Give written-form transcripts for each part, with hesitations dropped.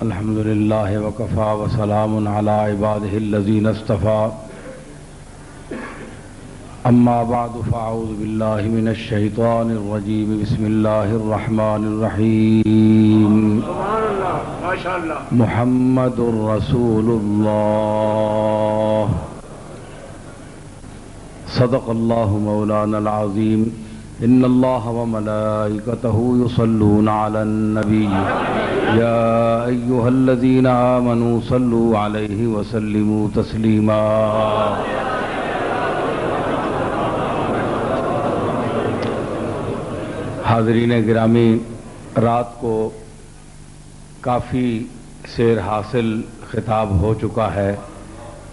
الحمدللہ وکفا وسلام علی عبادہ الذین اصطفى اما بعد فاعوذ باللہ من الشیطان الرجیم بسم اللہ الرحمن الرحیم محمد رسول اللہ صدق اللہ مولانا العظیم ان اللہ وملائکتہ یصلون علی النبی یا ایہا الذین آمنوا صلوا علیہ وسلموا تسلیما حاضرین گرامی، رات کو کافی سیر حاصل خطاب ہو چکا ہے،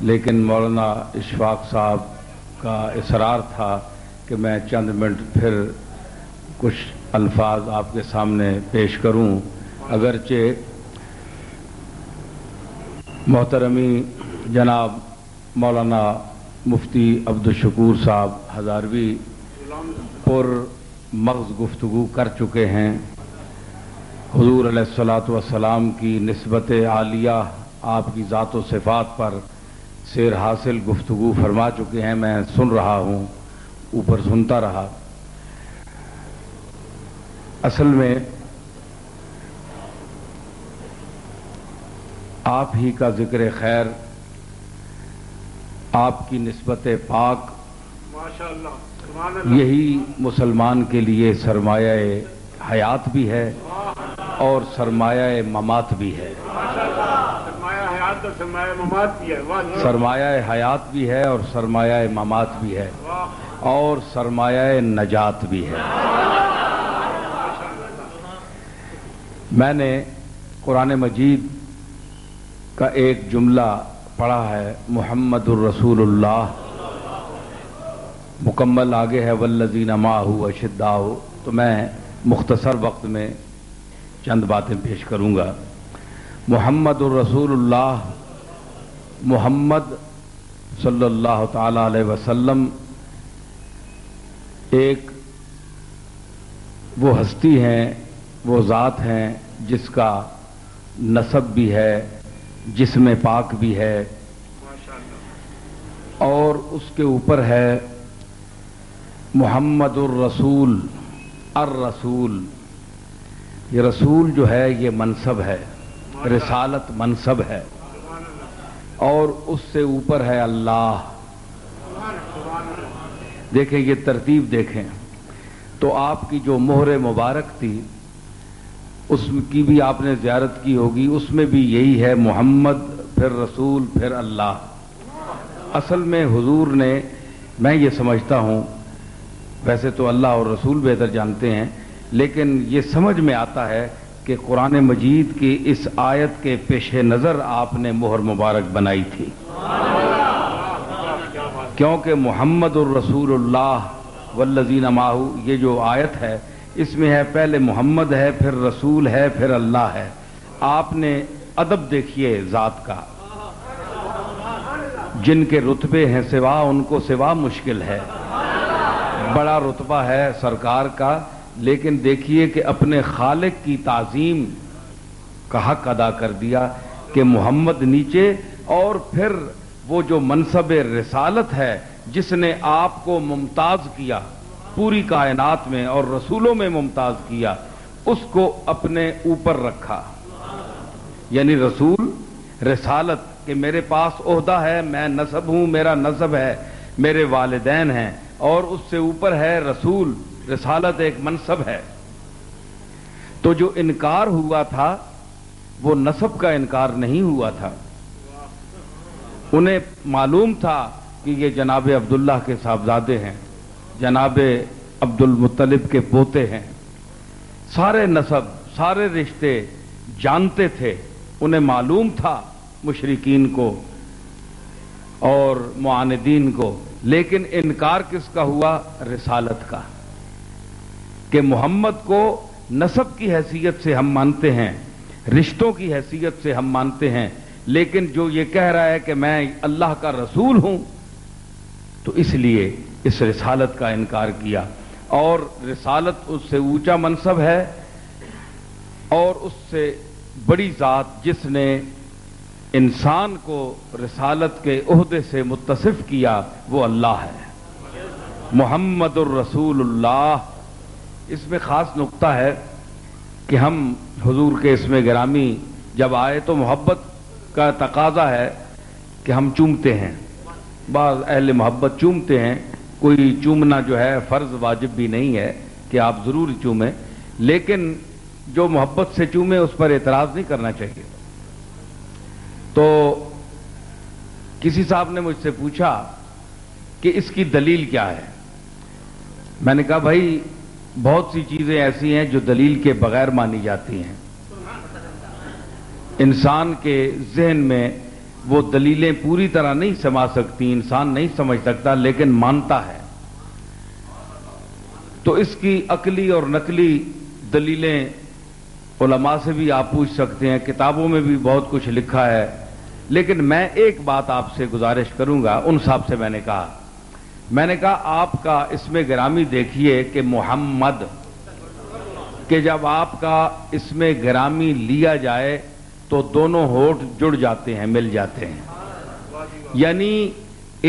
لیکن مولانا اشفاق صاحب کا اصرار تھا کہ میں چند منٹ پھر کچھ الفاظ آپ کے سامنے پیش کروں، اگرچہ محترمی جناب مولانا مفتی عبدالشکور صاحب ہزاروی پر مغز گفتگو کر چکے ہیں، حضور علیہ الصلاۃ والسلام کی نسبت عالیہ آپ کی ذات و صفات پر سیر حاصل گفتگو فرما چکے ہیں، میں سن رہا ہوں، اوپر سنتا رہا۔ اصل میں آپ ہی کا ذکر خیر، آپ کی نسبت پاک، یہی مسلمان کے لیے سرمایہ حیات بھی ہے اور سرمایہ ممات بھی ہے، سرمایہ حیات بھی ہے اور سرمایہ ممات بھی ہے اور سرمایہ نجات بھی ہے۔ میں نے قرآن مجید کا ایک جملہ پڑھا ہے، محمد الرسول اللہ، مکمل آگے ہے والذین معہ اشداء، تو میں مختصر وقت میں چند باتیں پیش کروں گا۔ محمد الرسول اللہ، محمد صلی اللہ تعالی علیہ وسلم ایک وہ ہستی ہیں، وہ ذات ہیں جس کا نسب بھی ہے، جسم پاک بھی ہے، اور اس کے اوپر ہے محمد الرسول، الرسول، یہ رسول جو ہے یہ منصب ہے، رسالت منصب ہے، اور اس سے اوپر ہے اللہ۔ دیکھیں یہ ترتیب دیکھیں تو آپ کی جو مہر مبارک تھی اس کی بھی آپ نے زیارت کی ہوگی، اس میں بھی یہی ہے، محمد پھر رسول پھر اللہ۔ اصل میں حضور نے، میں یہ سمجھتا ہوں، ویسے تو اللہ اور رسول بہتر جانتے ہیں، لیکن یہ سمجھ میں آتا ہے کہ قرآن مجید کی اس آیت کے پیش نظر آپ نے مہر مبارک بنائی تھی، کیونکہ محمد الرسول اللہ والذین معہ، یہ جو آیت ہے اس میں ہے پہلے محمد ہے، پھر رسول ہے، پھر اللہ ہے۔ آپ نے ادب دیکھیے ذات کا، جن کے رتبے ہیں سوا، ان کو سوا مشکل ہے، بڑا رتبہ ہے سرکار کا، لیکن دیکھیے کہ اپنے خالق کی تعظیم کا حق ادا کر دیا کہ محمد نیچے، اور پھر وہ جو منصب رسالت ہے جس نے آپ کو ممتاز کیا پوری کائنات میں اور رسولوں میں ممتاز کیا، اس کو اپنے اوپر رکھا، یعنی رسول، رسالت، کہ میرے پاس عہدہ ہے، میں نسب ہوں، میرا نسب ہے، میرے والدین ہیں، اور اس سے اوپر ہے رسول، رسالت ایک منصب ہے۔ تو جو انکار ہوا تھا وہ نسب کا انکار نہیں ہوا تھا، انہیں معلوم تھا کہ یہ جناب عبداللہ کے صاحبزادے ہیں، جناب عبد المطلب کے پوتے ہیں، سارے نسب، سارے رشتے جانتے تھے، انہیں معلوم تھا مشرکین کو اور معاندین کو، لیکن انکار کس کا ہوا؟ رسالت کا، کہ محمد کو نسب کی حیثیت سے ہم مانتے ہیں، رشتوں کی حیثیت سے ہم مانتے ہیں، لیکن جو یہ کہہ رہا ہے کہ میں اللہ کا رسول ہوں تو اس لیے اس رسالت کا انکار کیا، اور رسالت اس سے اونچا منصب ہے اور اس سے بڑی ذات جس نے انسان کو رسالت کے عہدے سے متصف کیا وہ اللہ ہے، محمد الرسول اللہ۔ اس میں خاص نقطہ ہے کہ ہم حضور کے اسم گرامی جب آئے تو محبت کا تقاضا ہے کہ ہم چومتے ہیں، بعض اہل محبت چومتے ہیں، کوئی چومنا جو ہے فرض واجب بھی نہیں ہے کہ آپ ضرور چومیں، لیکن جو محبت سے چومے اس پر اعتراض نہیں کرنا چاہیے۔ تو کسی صاحب نے مجھ سے پوچھا کہ اس کی دلیل کیا ہے؟ میں نے کہا بھائی بہت سی چیزیں ایسی ہیں جو دلیل کے بغیر مانی جاتی ہیں، انسان کے ذہن میں وہ دلیلیں پوری طرح نہیں سما سکتی، انسان نہیں سمجھ سکتا لیکن مانتا ہے۔ تو اس کی عقلی اور نقلی دلیلیں علماء سے بھی آپ پوچھ سکتے ہیں، کتابوں میں بھی بہت کچھ لکھا ہے، لیکن میں ایک بات آپ سے گزارش کروں گا۔ ان صاحب سے میں نے کہا آپ کا اسم گرامی دیکھیے کہ محمد، کہ جب آپ کا اسم گرامی لیا جائے تو دونوں ہونٹ جڑ جاتے ہیں، مل جاتے ہیں، یعنی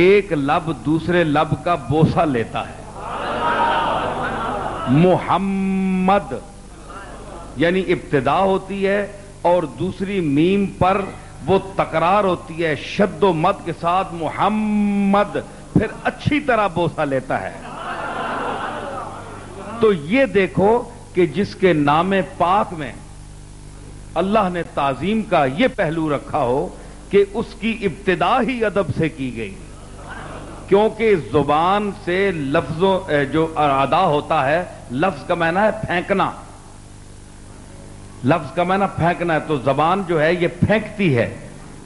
ایک لب دوسرے لب کا بوسہ لیتا ہے۔ محمد یعنی ابتدا ہوتی ہے اور دوسری میم پر وہ تکرار ہوتی ہے شد و مد کے ساتھ، محمد، پھر اچھی طرح بوسہ لیتا ہے۔ تو یہ دیکھو کہ جس کے نام پاک میں اللہ نے تعظیم کا یہ پہلو رکھا ہو کہ اس کی ابتدا ہی ادب سے کی گئی، کیونکہ زبان سے لفظوں جو ادا ہوتا ہے، لفظ کا معنی ہے پھینکنا، لفظ کا معنی پھینکنا ہے، تو زبان جو ہے یہ پھینکتی ہے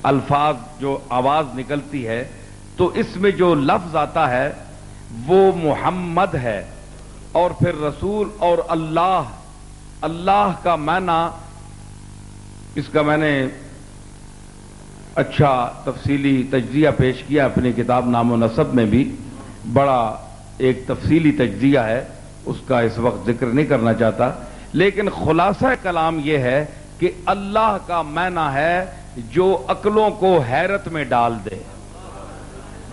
الفاظ، جو آواز نکلتی ہے، تو اس میں جو لفظ آتا ہے وہ محمد ہے، اور پھر رسول اور اللہ، اللہ کا معنی، اس کا میں نے اچھا تفصیلی تجزیہ پیش کیا اپنی کتاب نام و نسب میں بھی، بڑا ایک تفصیلی تجزیہ ہے، اس کا اس وقت ذکر نہیں کرنا چاہتا، لیکن خلاصہ کلام یہ ہے کہ اللہ کا معنی ہے جو عقلوں کو حیرت میں ڈال دے۔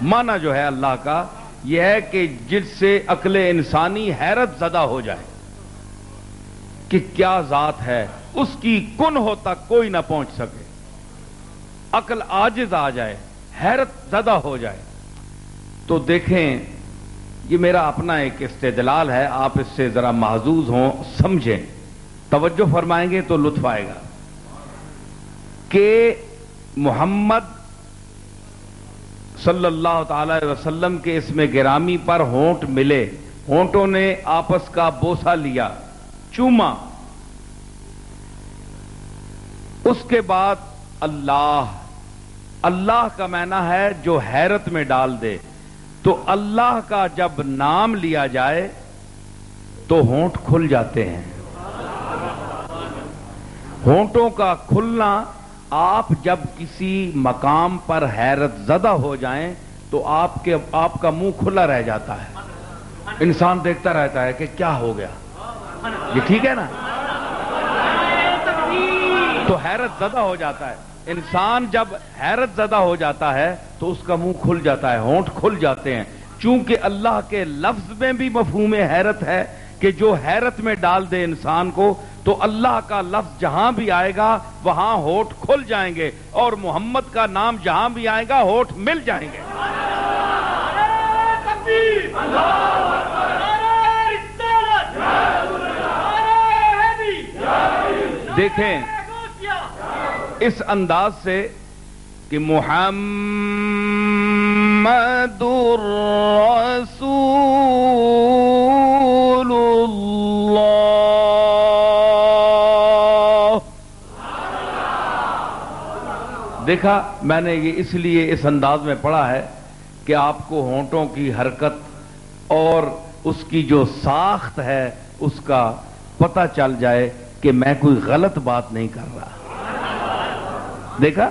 معنی جو ہے اللہ کا یہ ہے کہ جس سے عقل انسانی حیرت زدہ ہو جائے کہ کیا ذات ہے، اس کی کن ہو تک کوئی نہ پہنچ سکے، عقل عاجز آ جائے، حیرت زدہ ہو جائے۔ تو دیکھیں یہ میرا اپنا ایک استدلال ہے، آپ اس سے ذرا محظوظ ہوں، سمجھیں، توجہ فرمائیں گے تو لطف آئے گا کہ محمد صلی اللہ تعالی وسلم کے اسم گرامی پر ہونٹ ملے، ہونٹوں نے آپس کا بوسہ لیا، چوما، اس کے بعد اللہ، اللہ کا معنی ہے جو حیرت میں ڈال دے، تو اللہ کا جب نام لیا جائے تو ہونٹ کھل جاتے ہیں۔ ہونٹوں کا کھلنا، آپ جب کسی مقام پر حیرت زدہ ہو جائیں تو آپ کا منہ کھلا رہ جاتا ہے، انسان دیکھتا رہتا ہے کہ کیا ہو گیا، یہ ٹھیک ہے نا، تو حیرت زدہ ہو جاتا ہے انسان۔ جب حیرت زدہ ہو جاتا ہے تو اس کا منہ کھل جاتا ہے، ہونٹ کھل جاتے ہیں، چونکہ اللہ کے لفظ میں بھی مفہوم حیرت ہے کہ جو حیرت میں ڈال دے انسان کو، تو اللہ کا لفظ جہاں بھی آئے گا وہاں ہونٹ کھل جائیں گے، اور محمد کا نام جہاں بھی آئے گا ہونٹ مل جائیں گے۔ دیکھیں اس انداز سے کہ محمد رسول اللہ، دیکھا میں نے یہ اس لیے اس انداز میں پڑھا ہے کہ آپ کو ہونٹوں کی حرکت اور اس کی جو ساخت ہے اس کا پتہ چل جائے کہ میں کوئی غلط بات نہیں کر رہا۔ دیکھا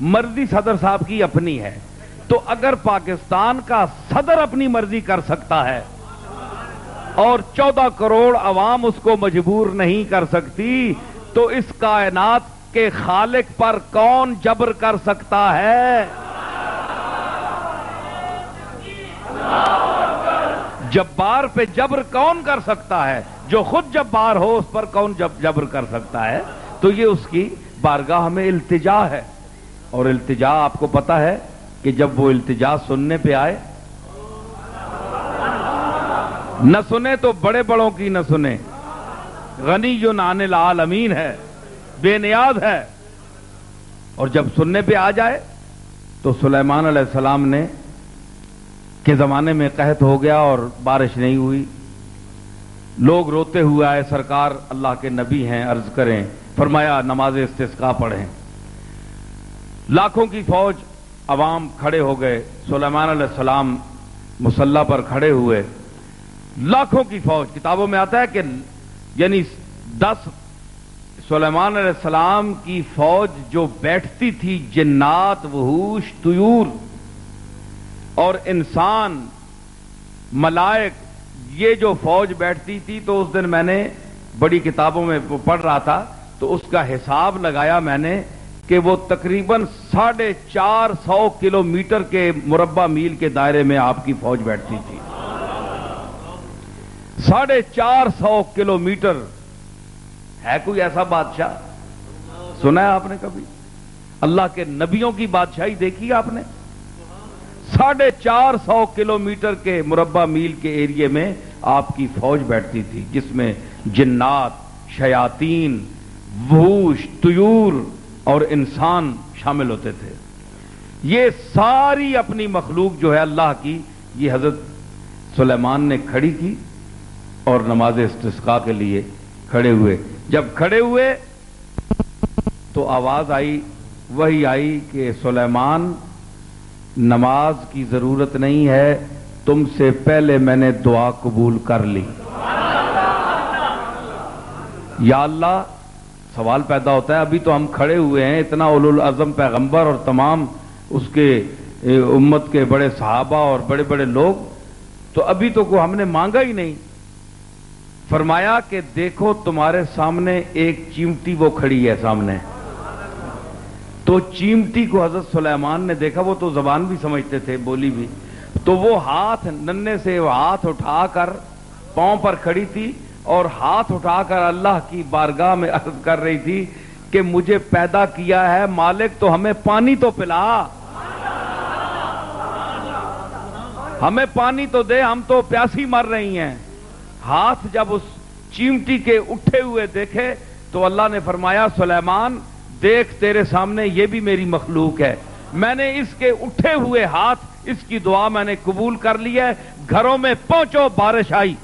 مرضی صدر صاحب کی اپنی ہے. تو اگر پاکستان کا صدر اپنی مرضی کر سکتا ہے اور 14 کروڑ عوام اس کو مجبور نہیں کر سکتی, تو اس کائنات کے خالق پر کون جبر کر سکتا ہے؟ جبار پہ جبر کون کر سکتا ہے؟ جو خود جبار ہو اس پر کون جبر کر سکتا ہے؟ تو یہ اس کی بارگاہ میں التجا ہے. اور التجا آپ کو پتا ہے کہ جب وہ التجا سننے پہ آئے, نہ سنے تو بڑے بڑوں کی نہ سنے, غنی عن العالمین ہے, بے نیاز ہے, اور جب سننے پہ آ جائے تو سلیمان علیہ السلام نے کے زمانے میں قحط ہو گیا اور بارش نہیں ہوئی. لوگ روتے ہوئے آئے, سرکار اللہ کے نبی ہیں, عرض کریں. فرمایا نماز استسقاء پڑھیں. لاکھوں کی فوج عوام کھڑے ہو گئے, سلیمان علیہ السلام مصلی پر کھڑے ہوئے. لاکھوں کی فوج, کتابوں میں آتا ہے کہ یعنی 10 سلیمان علیہ السلام کی فوج جو بیٹھتی تھی, جنات, وحوش, طیور اور انسان, ملائک, یہ جو فوج بیٹھتی تھی, تو اس دن میں نے بڑی کتابوں میں پڑھ رہا تھا تو اس کا حساب لگایا میں نے کہ وہ تقریباً 450 کلومیٹر کے مربع میل کے دائرے میں آپ کی فوج بیٹھتی تھی. 450 کلومیٹر. ہے کوئی ایسا بادشاہ سنا ہے آپ نے کبھی؟ اللہ کے نبیوں کی بادشاہی دیکھی آپ نے؟ 450 کلومیٹر کے مربع میل کے ایریے میں آپ کی فوج بیٹھتی تھی, جس میں جنات, شیاطین, وحوش, طیور اور انسان شامل ہوتے تھے. یہ ساری اپنی مخلوق جو ہے اللہ کی, یہ حضرت سلیمان نے کھڑی کی اور نماز استسقاء کے لیے کھڑے ہوئے. جب کھڑے ہوئے تو آواز آئی, وہی آئی کہ سلیمان نماز کی ضرورت نہیں ہے, تم سے پہلے میں نے دعا قبول کر لی. یا اللہ, سوال پیدا ہوتا ہے, ابھی تو ہم کھڑے ہوئے ہیں, اتنا اولو العزم پیغمبر اور تمام اس کے امت کے بڑے صحابہ اور بڑے بڑے لوگ, تو ابھی تو کوئی ہم نے مانگا ہی نہیں. فرمایا کہ دیکھو تمہارے سامنے ایک چیمٹی وہ کھڑی ہے سامنے. تو چیمٹی کو حضرت سلیمان نے دیکھا, وہ تو زبان بھی سمجھتے تھے, بولی بھی, تو وہ ہاتھ ننے سے وہ ہاتھ اٹھا کر پاؤں پر کھڑی تھی اور ہاتھ اٹھا کر اللہ کی بارگاہ میں عرض کر رہی تھی کہ مجھے پیدا کیا ہے مالک تو ہمیں پانی تو پلا, ہمیں پانی تو دے, ہم تو پیاسی مر رہی ہیں. ہاتھ جب اس چیمٹی کے اٹھے ہوئے دیکھے تو اللہ نے فرمایا سلیمان دیکھ تیرے سامنے یہ بھی میری مخلوق ہے, میں نے اس کے اٹھے ہوئے ہاتھ, اس کی دعا میں نے قبول کر لی ہے, گھروں میں پہنچو بارش آئی.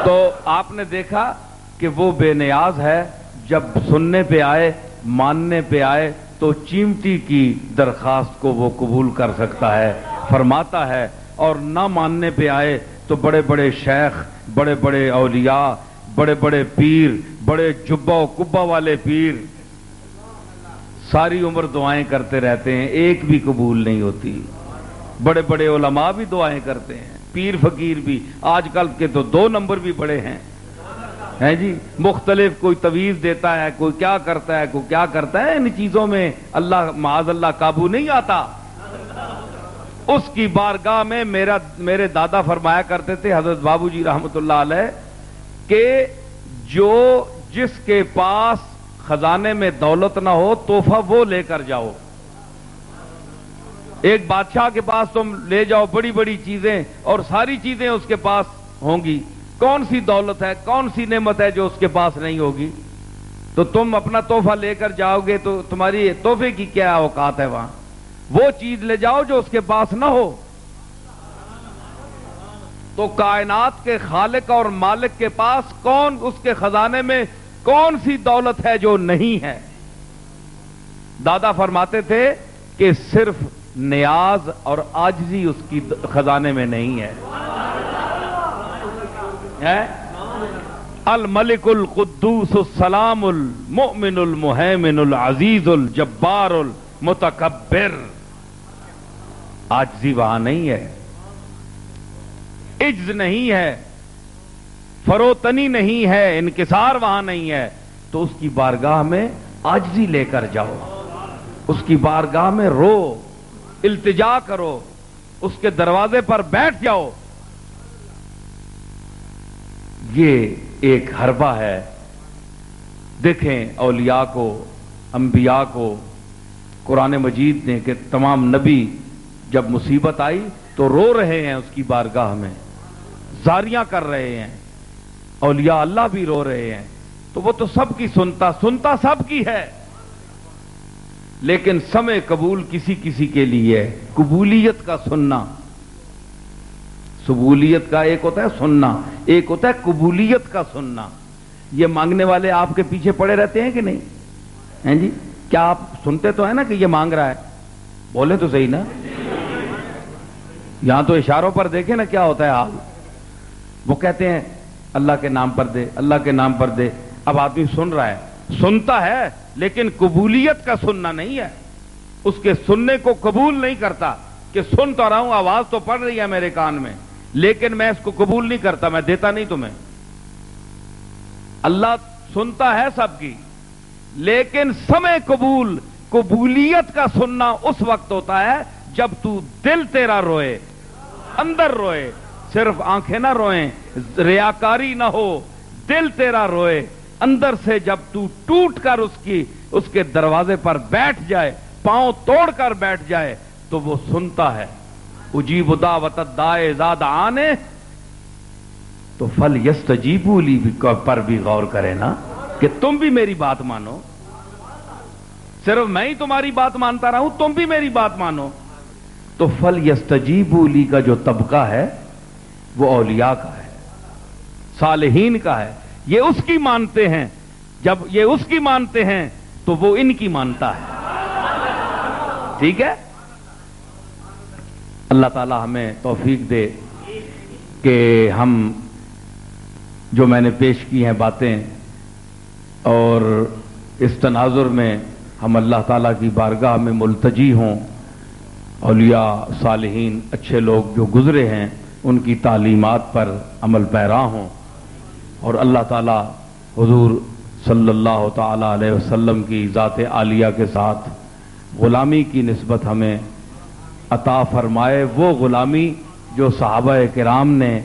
تو آپ نے دیکھا کہ وہ بے نیاز ہے, جب سننے پہ آئے, ماننے پہ آئے تو چیمٹی کی درخواست کو وہ قبول کر سکتا ہے, فرماتا ہے. اور نہ ماننے پہ آئے تو بڑے بڑے شیخ, بڑے بڑے اولیاء, بڑے بڑے پیر, بڑے جبہ و کبہ والے پیر ساری عمر دعائیں کرتے رہتے ہیں, ایک بھی قبول نہیں ہوتی. بڑے بڑے علماء بھی دعائیں کرتے ہیں, پیر فقیر بھی, آج کل کے تو 2 نمبر بھی بڑے ہیں جی, مختلف, کوئی تویز دیتا ہے, کوئی کیا کرتا ہے, کوئی کیا کرتا ہے. ان چیزوں میں اللہ معاذ اللہ قابو نہیں آتا. اس کی بارگاہ میں میرے دادا فرمایا کرتے تھے حضرت بابو جی رحمت اللہ علیہ کہ جس کے پاس خزانے میں دولت نہ ہو تحفہ وہ لے کر جاؤ. ایک بادشاہ کے پاس تم لے جاؤ بڑی بڑی چیزیں اور ساری چیزیں اس کے پاس ہوں گی, کون سی دولت ہے, کون سی نعمت ہے جو اس کے پاس نہیں ہوگی؟ تو تم اپنا تحفہ لے کر جاؤ گے تو تمہاری تحفے کی کیا اوقات ہے وہاں؟ وہ چیز لے جاؤ جو اس کے پاس نہ ہو. تو کائنات کے خالق اور مالک کے پاس کون اس کے خزانے میں کون سی دولت ہے جو نہیں ہے؟ دادا فرماتے تھے کہ صرف نیاز اور عاجزی اس کی خزانے میں نہیں ہے. الملک القدوس السلام المؤمن المہیمن العزیز الجبار المتکبر. عاجزی وہاں نہیں ہے، عجز نہیں ہے، فروتنی نہیں ہے، انکسار وہاں نہیں ہے. تو اس کی بارگاہ میں عاجزی لے کر جاؤ، اس کی بارگاہ میں رو، التجا کرو، اس کے دروازے پر بیٹھ جاؤ. یہ ایک حربہ ہے. دیکھیں اولیاء کو، انبیاء کو قرآن مجید نے کہ تمام نبی جب مصیبت آئی تو رو رہے ہیں اس کی بارگاہ میں، زاریاں کر رہے ہیں. اولیاء اللہ بھی رو رہے ہیں. تو وہ تو سب کی سنتا سب کی ہے، لیکن سمع قبول کسی کسی کے لیے. قبولیت کا سننا، قبولیت کا ایک ہوتا ہے سننا، ایک ہوتا ہے قبولیت کا سننا. یہ مانگنے والے آپ کے پیچھے پڑے رہتے ہیں کہ نہیں ہیں جی؟ کیا آپ سنتے تو ہیں نا کہ یہ مانگ رہا ہے؟ بولے تو صحیح نا. یہاں تو اشاروں پر دیکھیں نا کیا ہوتا ہے حال. وہ کہتے ہیں اللہ کے نام پر دے، اللہ کے نام پر دے. اب آدمی سن رہا ہے، سنتا ہے لیکن قبولیت کا سننا نہیں ہے. اس کے سننے کو قبول نہیں کرتا کہ سن تو رہا ہوں، آواز تو پڑ رہی ہے میرے کان میں، لیکن میں اس کو قبول نہیں کرتا، میں دیتا نہیں تمہیں. اللہ سنتا ہے سب کی، لیکن سمع قبول، قبولیت کا سننا اس وقت ہوتا ہے جب تو دل تیرا روئے، اندر روئے. صرف آنکھیں نہ روئیں، ریاکاری نہ ہو، دل تیرا روئے اندر سے. جب تو ٹوٹ کر اس کے دروازے پر بیٹھ جائے، پاؤں توڑ کر بیٹھ جائے، تو وہ سنتا ہے. اجیب دعوت الداع اذا دعان، تو فلیستجیبوا لی پر بھی غور کرے نا کہ تم بھی میری بات مانو. صرف میں ہی تمہاری بات مانتا رہا ہوں، تم بھی میری بات مانو. تو فلیستجیبوا لی کا جو طبقہ ہے وہ اولیاء کا ہے، صالحین کا ہے. یہ اس کی مانتے ہیں. جب یہ اس کی مانتے ہیں تو وہ ان کی مانتا ہے. ٹھیک ہے؟ اللہ تعالی ہمیں توفیق دے کہ ہم جو میں نے پیش کی ہیں باتیں، اور اس تناظر میں ہم اللہ تعالیٰ کی بارگاہ میں ملتجی ہوں. اولیاء، صالحین، اچھے لوگ جو گزرے ہیں ان کی تعلیمات پر عمل پیرا ہوں، اور اللہ تعالیٰ حضور صلی اللہ تعالیٰ علیہ وسلم کی ذات عالیہ کے ساتھ غلامی کی نسبت ہمیں عطا فرمائے. وہ غلامی جو صحابہ کرام نے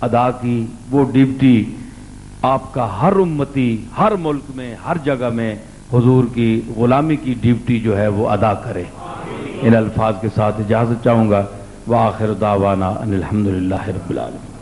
ادا کی، وہ ڈیوٹی آپ کا ہر امتی ہر ملک میں ہر جگہ میں حضور کی غلامی کی ڈیوٹی جو ہے وہ ادا کرے. ان الفاظ کے ساتھ اجازت چاہوں گا. وآخر دعوانا ان الحمدللہ رب العالمین.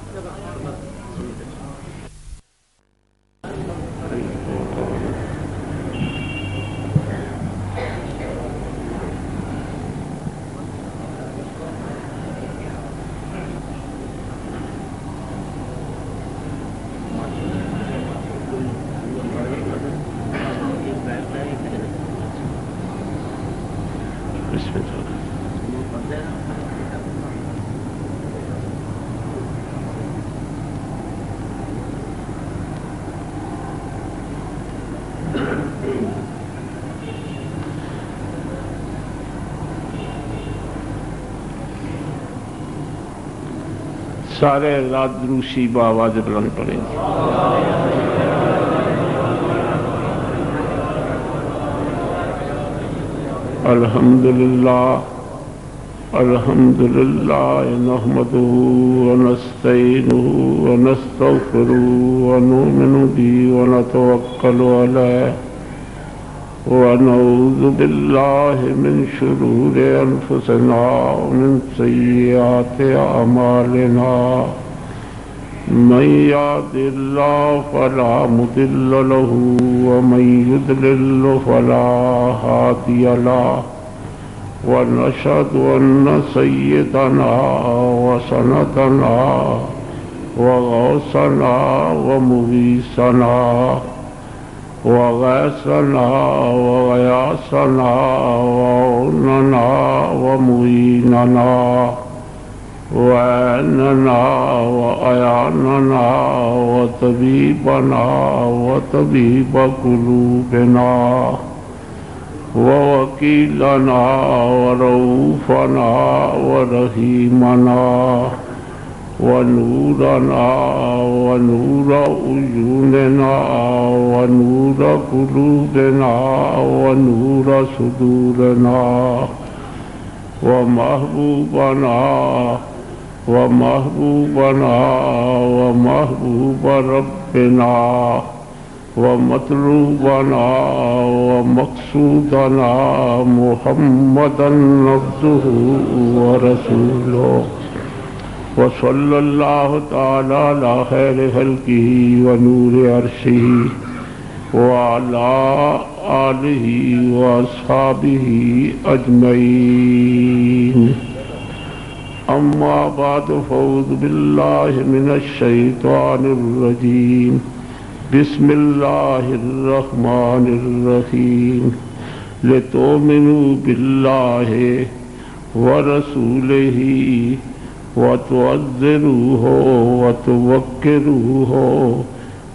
سارے رات دروشی بآواز بلند پڑھیں. الحمدللہ الحمدللہ نحمدہ ونستعینہ ونستغفرہ ونؤمن بہ ونتوکل علیہ ونعوذ باللہ من شرور انفسنا ومن سیئات اعمالنا. من یهد اللہ فلا مضل له ومن یضلل فلا ہادی له. ونشهد ان سیدنا وسندنا وغوثنا ومغیثنا وغيثنا وغياثنا وعوننا ومعيننا وعيننا وأعاننا وطبيبنا وطبيب قلوبنا ووكيلنا ورؤوفنا ورحيمنا ونورنا ونور عيوننا ونور قلوبنا ونور صدورنا ومحبوبنا ومحبوبنا ومحبوب ربنا ومطلوبنا ومقصودنا محمدا عبده ورسوله وصلى الله تعالى على خير خلقه ونور عرشه وعلى آله وأصحابه أجمعين أما بعد فأعوذ بالله من الشيطان الرجيم بسم الله الرحمن الرحيم لتؤمنوا بالله ورسوله وتعزروه وتوقروه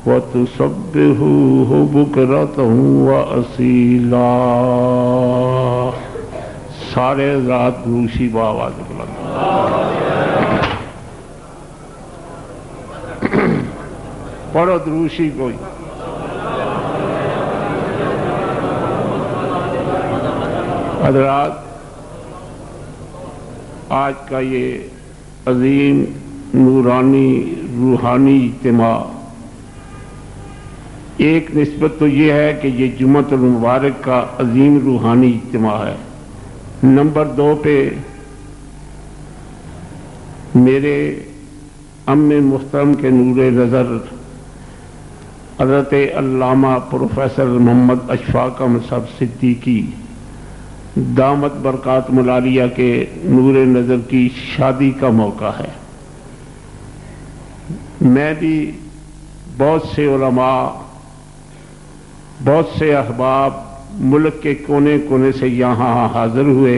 وتسبحوه بكرة وأصيلا. سارے رات روشی بآواز بلند پڑھو دروشی کوئی. حضرات، آج کا یہ عظیم نورانی روحانی اجتماع، ایک نسبت تو یہ ہے کہ یہ جمعۃ المبارک کا عظیم روحانی اجتماع ہے. نمبر 2 پہ میرے ام محترم کے نور نظر حضرت علامہ پروفیسر محمد اشفاق احمد صاحب صدیقی دامت برکات ملالیہ کے نور نظر کی شادی کا موقع ہے. میں بھی بہت سے علماء، بہت سے احباب ملک کے کونے کونے سے یہاں حاضر ہوئے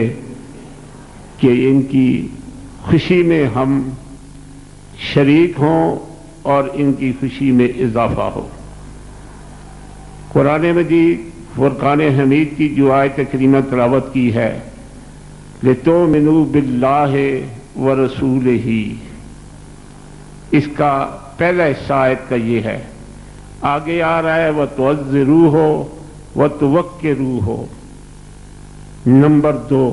کہ ان کی خوشی میں ہم شریک ہوں اور ان کی خوشی میں اضافہ ہو. قرآن مجید فرقان حمید کی جو آیت کریمہ تلاوت کی ہے، لِتُؤْمِنُوا بِاللَّهِ وَرَسُولِهِ، اس کا پہلا حصہ آیت کا یہ ہے. آگے آ رہا ہے وَتُعَزِّرُوهُ وَتُوَقِّرُوهُ نمبر 2.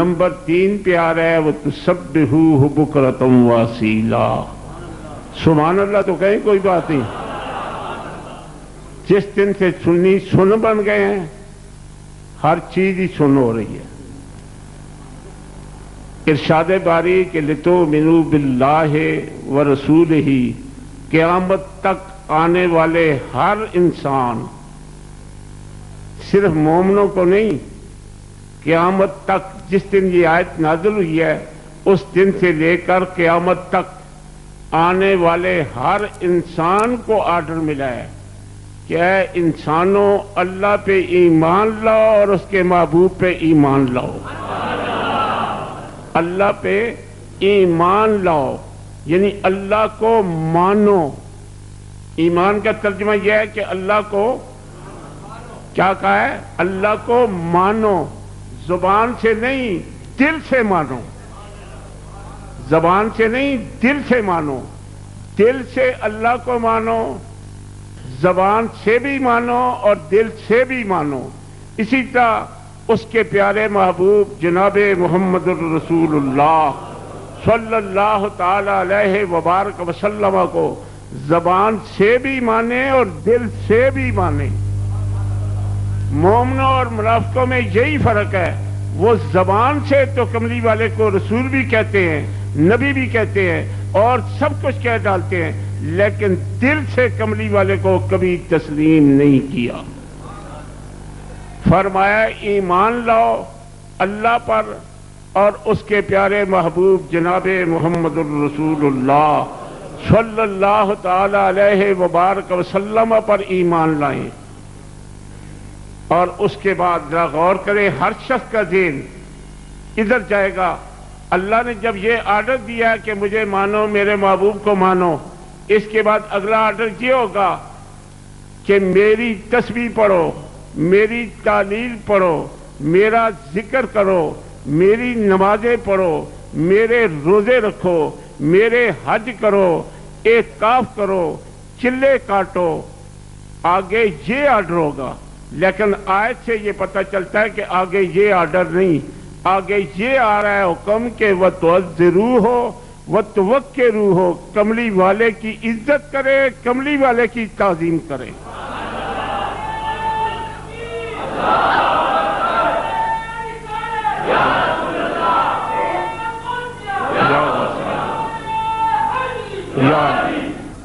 نمبر 3 پہ آ رہا ہے وَتُسَبِّحُوهُ بُكْرَةً وَأَصِيلًا. سبحان اللہ تو کہیں کوئی بات نہیں. جس دن سے سنی سن بن گئے ہیں، ہر چیز ہی سن ہو رہی ہے. ارشاد باری کہ لِتُؤْمِنُوا بِاللَّهِ وَرَسُولِهِ، قیامت تک آنے والے ہر انسان، صرف مومنوں کو نہیں، قیامت تک جس دن یہ آیت نازل ہوئی ہے اس دن سے لے کر قیامت تک آنے والے ہر انسان کو آرڈر ملا ہے کہ اے انسانوں، اللہ پہ ایمان لاؤ اور اس کے محبوب پہ ایمان لاؤ. اللہ پہ ایمان لاؤ یعنی اللہ کو مانو. ایمان کا ترجمہ یہ ہے کہ اللہ کو کیا کہا ہے؟ اللہ کو مانو. زبان سے نہیں، دل سے مانو. زبان سے نہیں، دل سے مانو. دل سے اللہ کو مانو، زبان سے بھی مانو اور دل سے بھی مانو. اسی طرح اس کے پیارے محبوب جناب محمد الرسول اللہ صلی اللہ تعالی علیہ وبارک وسلم کو زبان سے بھی مانے اور دل سے بھی مانے. مومنوں اور منافقوں میں یہی فرق ہے. وہ زبان سے تو کملی والے کو رسول بھی کہتے ہیں، نبی بھی کہتے ہیں اور سب کچھ کہہ ڈالتے ہیں، لیکن دل سے کملی والے کو کبھی تسلیم نہیں کیا. فرمایا ایمان لاؤ اللہ پر اور اس کے پیارے محبوب جناب محمد الرسول اللہ صلی اللہ تعالی علیہ وبارک وسلم پر ایمان لائیں، اور اس کے بعد ذرا غور کریں، ہر شخص کا ذہن ادھر جائے گا۔ اللہ نے جب یہ آرڈر دیا کہ مجھے مانو، میرے محبوب کو مانو، اس کے بعد اگلا آرڈر یہ ہوگا کہ میری تسبیح پڑھو، میری تعلیل پڑھو، میرا ذکر کرو، میری نمازیں پڑھو، میرے روزے رکھو، میرے حج کرو، اعتکاف کرو، چلے کاٹو۔ آگے یہ آرڈر ہوگا، لیکن آیت سے یہ پتہ چلتا ہے کہ آگے یہ آرڈر نہیں، آگے یہ آ رہا ہے حکم کہ وَتُعَزِّرُوهُ وَتُوَقِّرُوهُ، کملی والے کی عزت کرے، کملی والے کی تعظیم کرے۔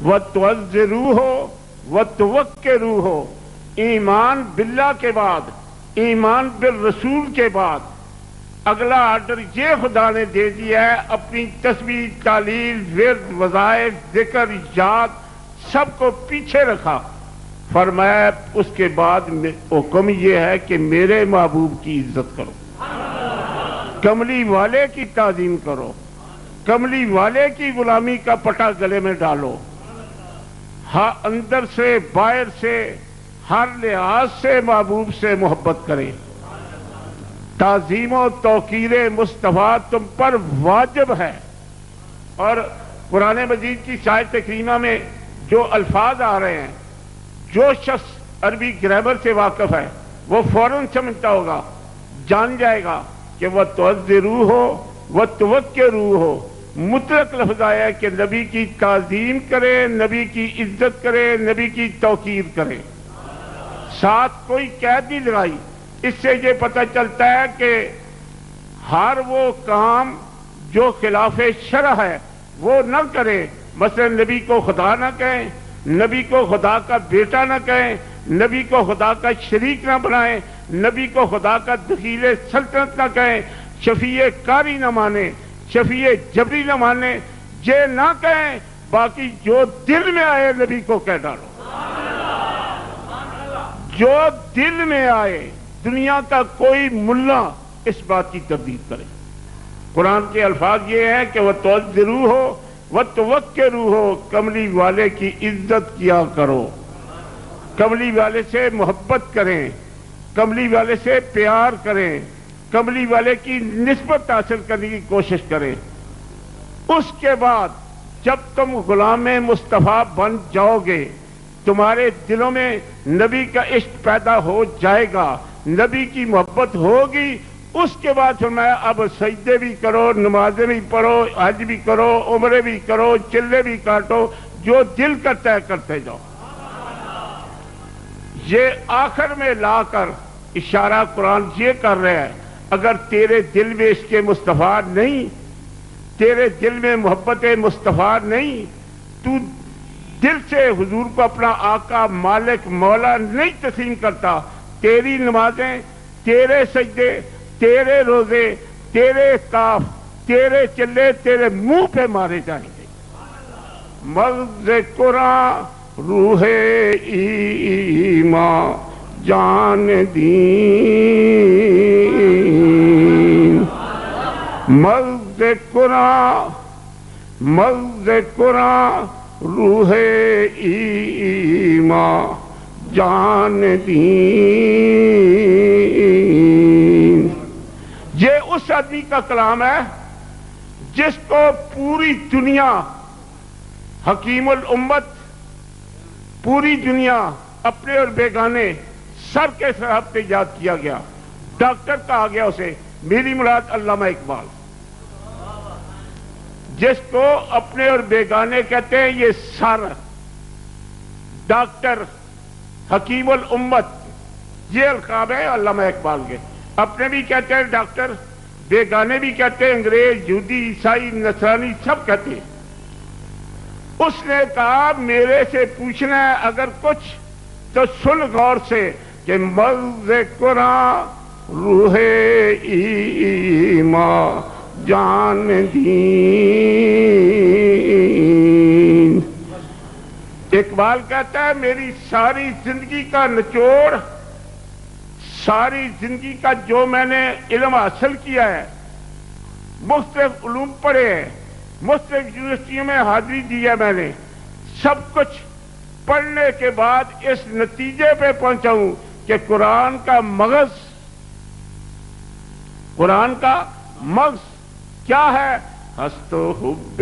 وَتُعَزِّرُوهُ وَتُوَقِّرُوهُ، ایمان باللہ کے بعد، ایمان بالرسول کے بعد اگلا آرڈر یہ خدا نے دے دیا ہے، اپنی تسبیح، تعلیل، ورد، وظائف، ذکر، یاد سب کو پیچھے رکھا۔ فرمایا اس کے بعد حکم یہ ہے کہ میرے محبوب کی عزت کرو، کملی والے کی تعظیم کرو، کملی والے کی غلامی کا پٹا گلے میں ڈالو، ہاں اندر سے باہر سے ہر لحاظ سے محبوب سے محبت کریں۔ تعظیم و توقیر مصطفیٰ تم پر واجب ہے۔ اور قرآن مجید کی آیت کریمہ میں جو الفاظ آ رہے ہیں، جو شخص عربی گرامر سے واقف ہے وہ فوراً سمجھتا ہوگا، جان جائے گا کہ وہ تُعَزِّرُوهُ وَتُوَقِّرُوهُ مطلق لفظ آیا ہے کہ نبی کی تعظیم کرے، نبی کی عزت کرے، نبی کی توقیر کرے، ساتھ کوئی قید نہیں لگائی۔ اس سے یہ پتہ چلتا ہے کہ ہر وہ کام جو خلاف شرع ہے وہ نہ کرے۔ مثلا نبی کو خدا نہ کہیں، نبی کو خدا کا بیٹا نہ کہیں، نبی کو خدا کا شریک نہ بنائیں، نبی کو خدا کا دخیل سلطنت نہ کہیں، شفیع کاری نہ مانے، شفیع جبری نہ مانے، یہ نہ کہیں، باقی جو دل میں آئے نبی کو کہہ ڈالو، جو دل میں آئے۔ دنیا کا کوئی ملا اس بات کی تردید کرے۔ قرآن کے الفاظ یہ ہیں کہ وَتُعَزِّرُوهُ وَتُوَقِّرُوهُ، کملی والے کی عزت کیا کرو، کملی والے سے محبت کریں، کملی والے سے پیار کریں، کملی والے کی نسبت حاصل کرنے کی کوشش کریں۔ اس کے بعد جب تم غلام مصطفیٰ بن جاؤ گے، تمہارے دلوں میں نبی کا عشق پیدا ہو جائے گا، نبی کی محبت ہوگی۔ اس کے بعد فرمایا اب سجدے بھی کرو، نمازیں بھی پڑھو، حج بھی کرو، عمرے بھی کرو، چلے بھی کاٹو، جو دل کرتا ہے کرتے جاؤ۔ یہ آخر میں لا کر اشارہ قرآن یہ کر رہا ہے، اگر تیرے دل میں عشق مصطفیٰ نہیں، تیرے دل میں محبت مصطفیٰ نہیں، تو دل سے حضور کو اپنا آقا، مالک، مولا نہیں تسلیم کرتا، تیری نمازیں، تیرے سجدے، تیرے روزے، تیرے اعتکاف، تیرے چلے تیرے منہ پہ مارے جائیں گے۔ مغز قرآن روح ایمان جان دین، مغز قرآن، مغز قرآن روح ایمان جان دین۔ یہ اس آدمی کا کلام ہے جس کو پوری دنیا، حکیم الامت، پوری دنیا اپنے اور بیگانے سب کے سرحد پہ یاد کیا گیا۔ ڈاکٹر کہا گیا اسے، میری مراد علامہ اقبال، جس کو اپنے اور بیگانے کہتے ہیں، یہ سر، ڈاکٹر، حکیم الامت، یہ القاب ہے علامہ اقبال کے۔ اپنے بھی کہتے ہیں ڈاکٹر، بیگانے بھی کہتے ہیں، انگریز، یہودی، عیسائی، نصرانی سب کہتے ہیں۔ اس نے کہا میرے سے پوچھنا ہے اگر کچھ تو سن غور سے کہ مغز قرآن روح ایمان جان دین، اقبال کہتا ہے میری ساری زندگی کا نچوڑ، ساری زندگی کا جو میں نے علم حاصل کیا ہے، مختلف علوم پڑھے ہیں، مختلف یونیورسٹیوں میں حاضری دی ہے، میں نے سب کچھ پڑھنے کے بعد اس نتیجے پہ پہنچا ہوں کہ قرآن کا مغز کیا ہے؟ ہست و حب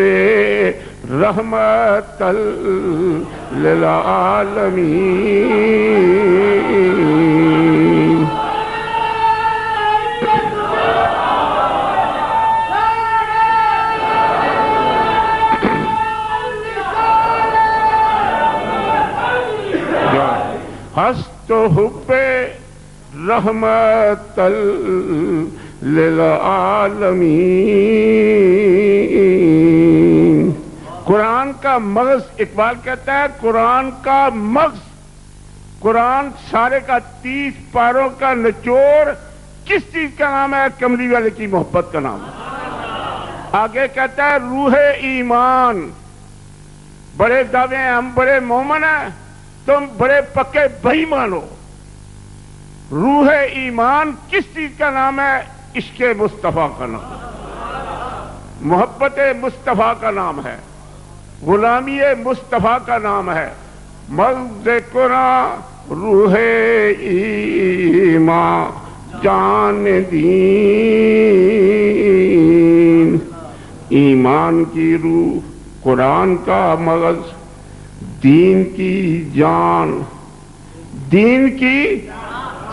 رحمت للعالمین۔ ہست و حب رحمت للعالمین۔ قرآن کا مغز، اقبال کہتا ہے قرآن کا مغز، قرآن سارے کا 30 پاروں کا نچوڑ کس چیز کا نام ہے؟ کملی والے کی محبت کا نام ہے۔ آگے کہتا ہے روح ایمان، بڑے دعوے ہیں ہم بڑے مومن ہیں، تم بڑے پکے بےایمان ہو۔ روح ایمان کس چیز کا نام ہے؟ عشق مصطفیٰ کا نام ہے، محبت مصطفیٰ کا نام ہے، غلامی مصطفیٰ کا نام ہے۔ مغز قرآن روح ایمان جان دین، ایمان کی روح قرآن کا مغز، دین کی جان، دین کی،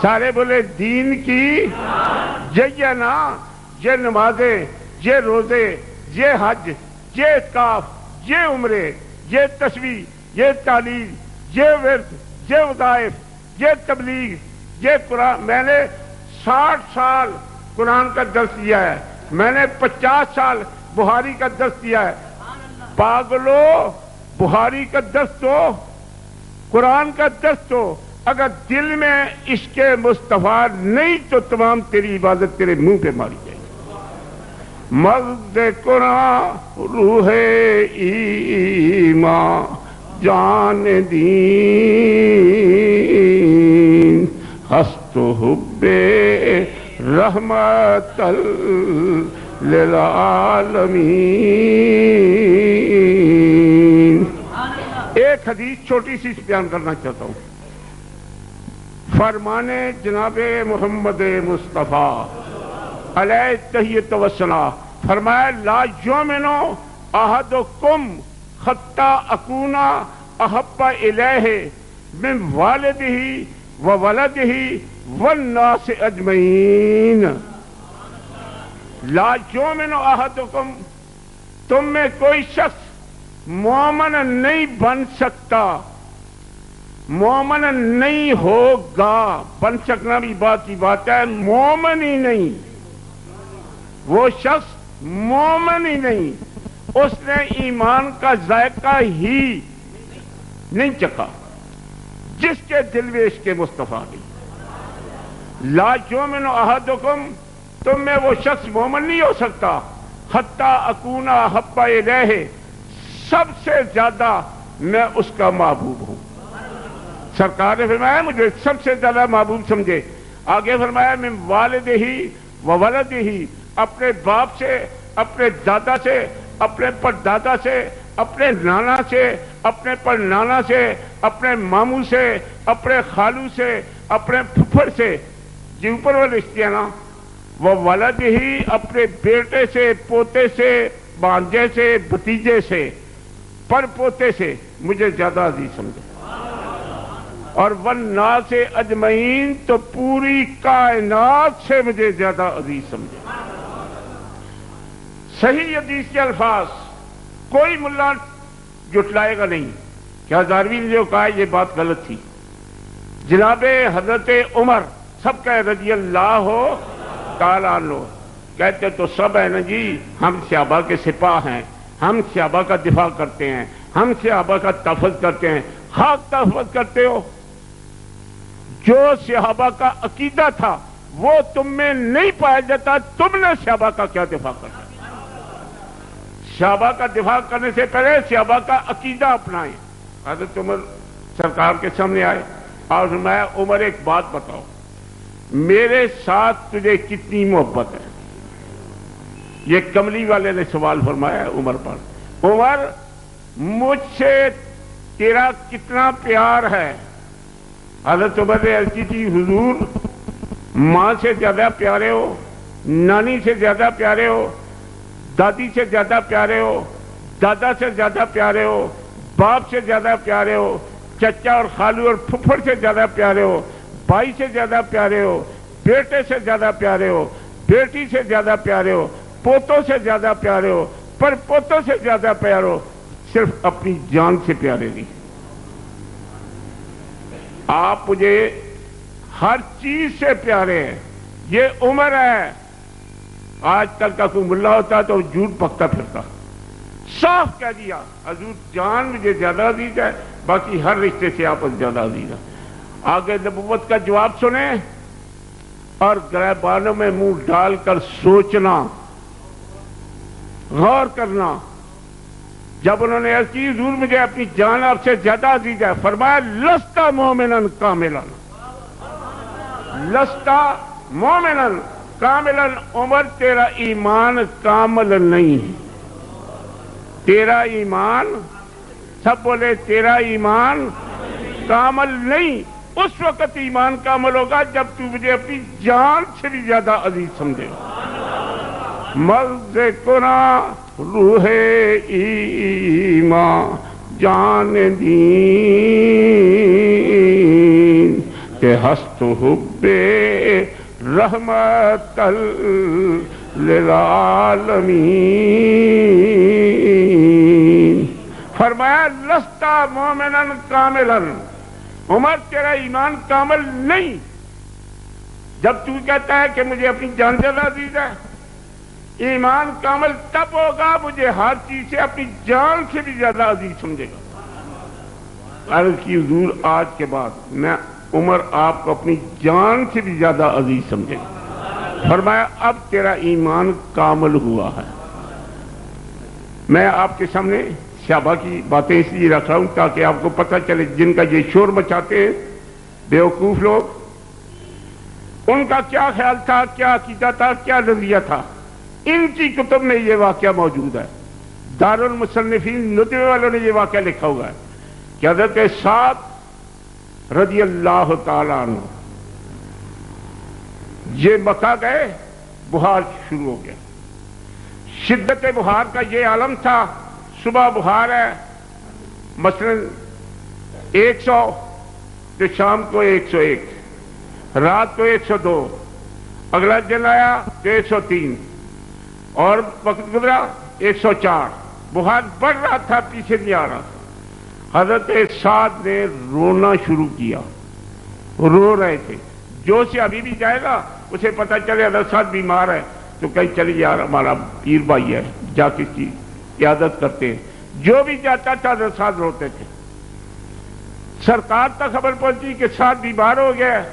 سارے بولے دین کی، یہ نا، یہ نمازیں، یہ روزے، یہ حج، یہ اعتکاف، یہ عمرے، یہ تسبیح، یہ تعلیم، یہ ورد، یہ وظائف، یہ تبلیغ، یہ قرآن۔ میں نے 60 سال قرآن کا درس دیا ہے، میں نے 50 سال بخاری کا درس دیا ہے۔ پاگلو، بخاری کا درس تو، قرآن کا درس تو، اگر دل میں عشق مصطفیٰ نہیں تو تمام تیری عبادت تیرے منہ پہ ماری جائے گی۔ مغز قرآن روح ایمان جان دین، ہست و حب رحمت للعالمین۔ ایک حدیث چھوٹی سی بیان کرنا چاہتا ہوں۔ فرمان جناب محمد مصطفیٰ علیہ تحیۃ و ثنا، فرمایا لا یؤمن احدکم حتی اکون احب الیہ من والدہ وولدہ والناس اجمعین۔ لا یؤمن احدکم، تم میں کوئی شخص مومن نہیں بن سکتا، مومن نہیں ہوگا، بن سکنا بھی بات کی بات ہے، مومن ہی نہیں، وہ شخص مومن ہی نہیں، اس نے ایمان کا ذائقہ ہی نہیں چکھا جس کے دل میں عشق مصطفیٰ نہیں۔ لا یؤمن احدکم، تم میں وہ شخص مومن نہیں ہو سکتا، حتی اکون احب الیہ، سب سے زیادہ میں اس کا محبوب ہوں۔ سرکار نے فرمایا مجھے سب سے زیادہ محبوب سمجھے۔ آگے فرمایا من والدہ و ولدہ، اپنے باپ سے، اپنے دادا سے، اپنے پردادا سے، اپنے نانا سے، اپنے پر نانا سے، اپنے ماموں سے، اپنے خالو سے، اپنے پھپھڑ سے، جی اوپر والے رشتے ہیں نا، وہ ولد ہی، اپنے بیٹے سے، پوتے سے، بھانجے سے، بھتیجے سے، پر پوتے سے مجھے زیادہ عزیز سمجھے۔ اور والناس اجمعین، تو پوری کائنات سے مجھے زیادہ عزیز سمجھے۔ صحیح حدیث کے الفاظ کوئی ملا جٹلائے گا نہیں کہ ہزاروی نے جو کہا یہ بات غلط تھی۔ جناب حضرت عمر، سب کہے رضی اللہ تعالیٰ عنہ، کہتے تو سب ہے نا جی، ہم صحابہ کے سپاہ ہیں، ہم صحابہ کا دفاع کرتے ہیں، ہم صحابہ کا تحفظ کرتے ہیں۔ خاک تحفظ کرتے ہو، جو صحابہ کا عقیدہ تھا وہ تم میں نہیں پایا جاتا، تم نے صحابہ کا کیا دفاع کرنا؟ صحابہ کا دفاع کرنے سے پہلے صحابہ کا عقیدہ اپنائیں، حضرت عمر سرکار کے سامنے آئے اور فرمایا عمر ایک بات بتاؤ، میرے ساتھ تجھے کتنی محبت ہے؟ یہ کملی والے نے سوال فرمایا عمر پر، عمر مجھ سے تیرا کتنا پیار ہے؟ حضرت عمر نے عرض کی تھی حضور ماں سے زیادہ پیارے ہو، نانی سے زیادہ پیارے ہو، دادی سے زیادہ پیارے ہو، دادا سے زیادہ پیارے ہو، باپ سے زیادہ پیارے ہو، چچا اور خالو اور پھپھڑ سے زیادہ پیارے ہو، بھائی سے زیادہ پیارے ہو، بیٹے سے زیادہ پیارے ہو، بیٹی سے زیادہ پیارے ہو، پوتوں سے زیادہ پیارے ہو، پر پوتوں سے زیادہ پیارے ہو، صرف اپنی جان سے پیارے نہیں۔ آپ مجھے ہر چیز سے پیارے ہیں، یہ عمر ہے۔ آج کل کا کوئی ملا ہوتا تو جھوٹ پکتا پھرتا، صاف کہہ دیا حضور جان مجھے زیادہ عزیز ہے، باقی ہر رشتے سے آپس زیادہ عزیز ہے۔ آگے نبوت کا جواب سنیں اور گریبانوں میں منہ ڈال کر سوچنا، غور کرنا۔ جب انہوں نے عرض کی حضور مجھے اپنی جان آپ سے زیادہ عزیز ہے، فرمایا لستا مومنن کاملا، لستا مومنن کاملا، عمر تیرا ایمان کامل نہیں ہے، تیرا ایمان، سب بولے تیرا ایمان کامل نہیں۔ اس وقت ایمان کامل ہوگا جب تو مجھے اپنی جان سے بھی زیادہ عزیز سمجھے۔ مرد کنا روح ایمان جان دین کہ ہست حب رحمت للعالمین۔ فرمایا لستا مومنن کاملن، عمر تیرا ایمان کامل نہیں جب تو کہتا ہے کہ مجھے اپنی جان سے عزیز ہے۔ ایمان کامل تب ہوگا مجھے ہر چیز سے اپنی جان سے بھی زیادہ عزیز سمجھے گا۔ عرض کی حضور آج کے بعد میں عمر آپ کو اپنی جان سے بھی زیادہ عزیز سمجھے گا۔ فرمایا اب تیرا ایمان کامل ہوا ہے۔ میں آپ کے سامنے صحابہ کی باتیں اس لیے رکھ رہا ہوں تاکہ آپ کو پتہ چلے جن کا یہ شور مچاتے ہیں بیوقوف لوگ، ان کا کیا خیال تھا، کیا عقیدہ تھا، کیا نظریہ تھا۔ ان کی کتب میں یہ واقعہ موجود ہے، دارالمصنفین ندوے والوں نے یہ واقعہ لکھا ہوا ہے کہ حضرت سعد رضی اللہ تعالیٰ عنہ یہ مکہ گئے، بخار شروع ہو گیا۔ شدت بخار کا یہ عالم تھا، صبح بخار ہے مثلا 100 تو شام کو 101، رات کو 102، اگلا دن آیا تو 103، اور وقت گزرا 104، بخار بڑھ رہا تھا، پیچھے نہیں آ رہا تھا۔ حضرت سعد نے رونا شروع کیا، رو رہے تھے۔ جو سے ابھی بھی جائے گا اسے پتہ چلے حضرت سعد بیمار ہے تو کہیں چلی یار ہمارا پیر بھائی ہے، جا کے کی قیادت کرتے ہیں۔ جو بھی جاتا تھا حضرت سعد روتے تھے۔ سرکار تک خبر پہنچی کہ سعد بیمار ہو گیا ہے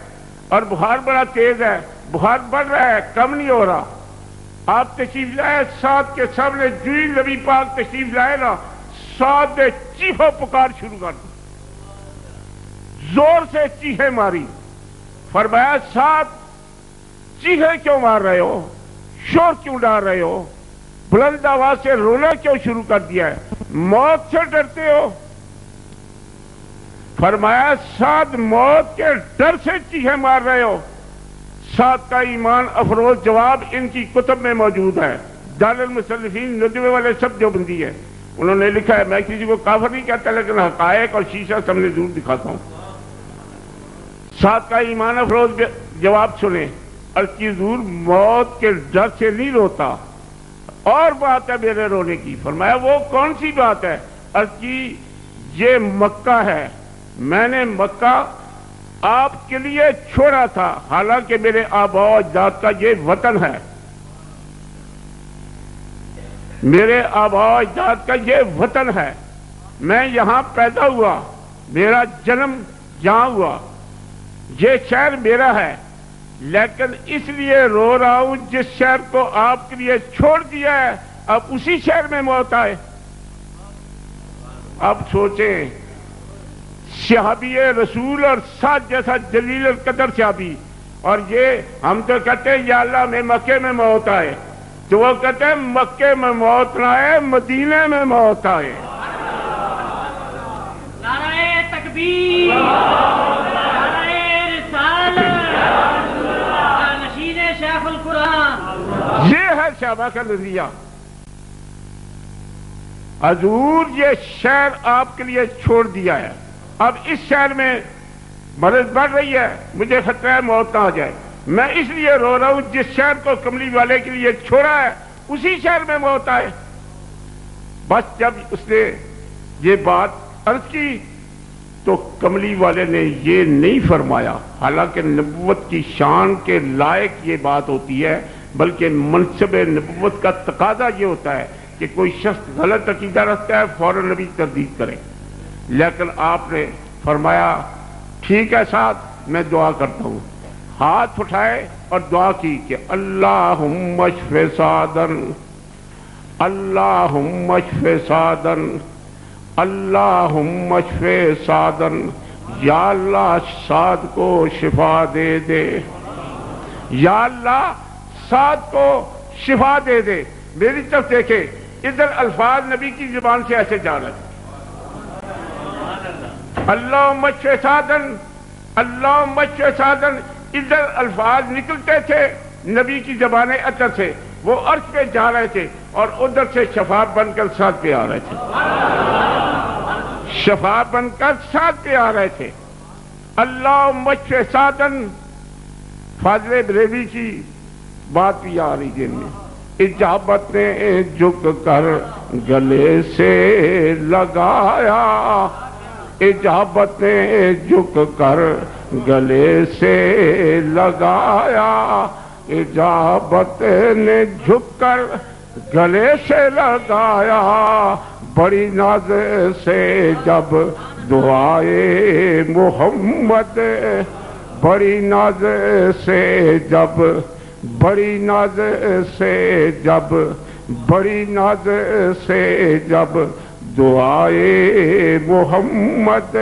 اور بخار بڑا تیز ہے، بخار بڑھ رہا ہے، کم نہیں ہو رہا۔ آپ تشریف لائے، سعد کے سامنے جوئی نبی پاک تشریف لائے نا، سعد نے چیخو پکار شروع کر دی، زور سے چیخیں ماری۔ فرمایا سعد چیخیں کیوں مار رہے ہو، شور کیوں ڈال رہے ہو، بلند آواز سے رونا کیوں شروع کر دیا ہے، موت سے ڈرتے ہو؟ فرمایا سعد موت کے ڈر سے چیخیں مار رہے ہو؟ سعد کا ایمان افروز جواب ان کی کتب میں موجود ہے، دارالمصنفین ندوے والے سب دیوبندی ہے، انہوں نے لکھا ہے۔ میں کسی کو کافر نہیں کہتا لیکن حقائق اور شیشہ سامنے ضرور دکھاتا ہوں۔ سعد کا ایمان افروز جواب سنیں، عرض کی حضور موت کے ڈر سے نہیں روتا، اور بات ہے میرے رونے کی۔ فرمایا وہ کون سی بات ہے؟ عرض کی یہ مکہ ہے، میں نے مکہ آپ کے لیے چھوڑا تھا، حالانکہ میرے آباء و اجداد کا یہ وطن ہے، میرے آباء و اجداد کا یہ وطن ہے، میں یہاں پیدا ہوا، میرا جنم یہاں ہوا، یہ شہر میرا ہے، لیکن اس لیے رو رہا ہوں جس شہر کو آپ کے لیے چھوڑ دیا ہے اب اسی شہر میں موت آئے۔ اب سوچیں صحابی رسول اور ساتھ جیسا جلیل القدر صحابی. اور یہ ہم تو کہتے ہیں یا اللہ میں مکے میں موت آئے، تو وہ کہتے ہیں مکے میں موت نہ آئے، مدینے میں موت آئے. نعرہ تکبیر، نعرہ رسالت، نشین شیخ القرآن. یہ ہے صحابہ کا نظریہ. حضور یہ شہر آپ کے لیے چھوڑ دیا ہے، اب اس شہر میں مرض بڑھ رہی ہے، مجھے خطرہ ہے موت نہ آ جائے، میں اس لیے رو رہا ہوں جس شہر کو کملی والے کے لیے چھوڑا ہے اسی شہر میں موت آئے. بس جب اس نے یہ بات عرض کی تو کملی والے نے یہ نہیں فرمایا، حالانکہ نبوت کی شان کے لائق یہ بات ہوتی ہے، بلکہ منصب نبوت کا تقاضا یہ ہوتا ہے کہ کوئی شخص غلط عقیدہ رکھتا ہے فوراً نبی تردید کرے. لیکن آپ نے فرمایا ٹھیک ہے ساتھ میں دعا کرتا ہوں. ہاتھ اٹھائے اور دعا کی کہ اللہم اشف سعدن، اللہم اشف سعدن، اللہم اشف سعدن. یا اللہ سعد کو شفا دے دے، یا اللہ سعد کو شفا دے دے. میری طرف دیکھیں، ادھر الفاظ نبی کی زبان سے ایسے جا رہے ہیں، اللہم اشف سعدن، اللہم اشف سعدن. ادھر الفاظ نکلتے تھے نبی کی زبان اطہر سے، وہ عرش پہ جا رہے تھے، اور ادھر سے شفا بن کر ساتھ پہ آ رہے تھے، شفا بن کر ساتھ پہ آ رہے تھے. اللہم اشف سعدن. فاضل بریلوی کی بات بھی آ رہی دن میں، اجابت نے جھک کر گلے سے لگایا، اجابت نے جھک کر گلے سے لگایا، اجابت نے جھک کر گلے سے لگایا. بڑی ناز سے جب دعائے محمد، بڑی ناز سے جب، بڑی ناز سے جب، بڑی ناز سے جب دعائے محمد،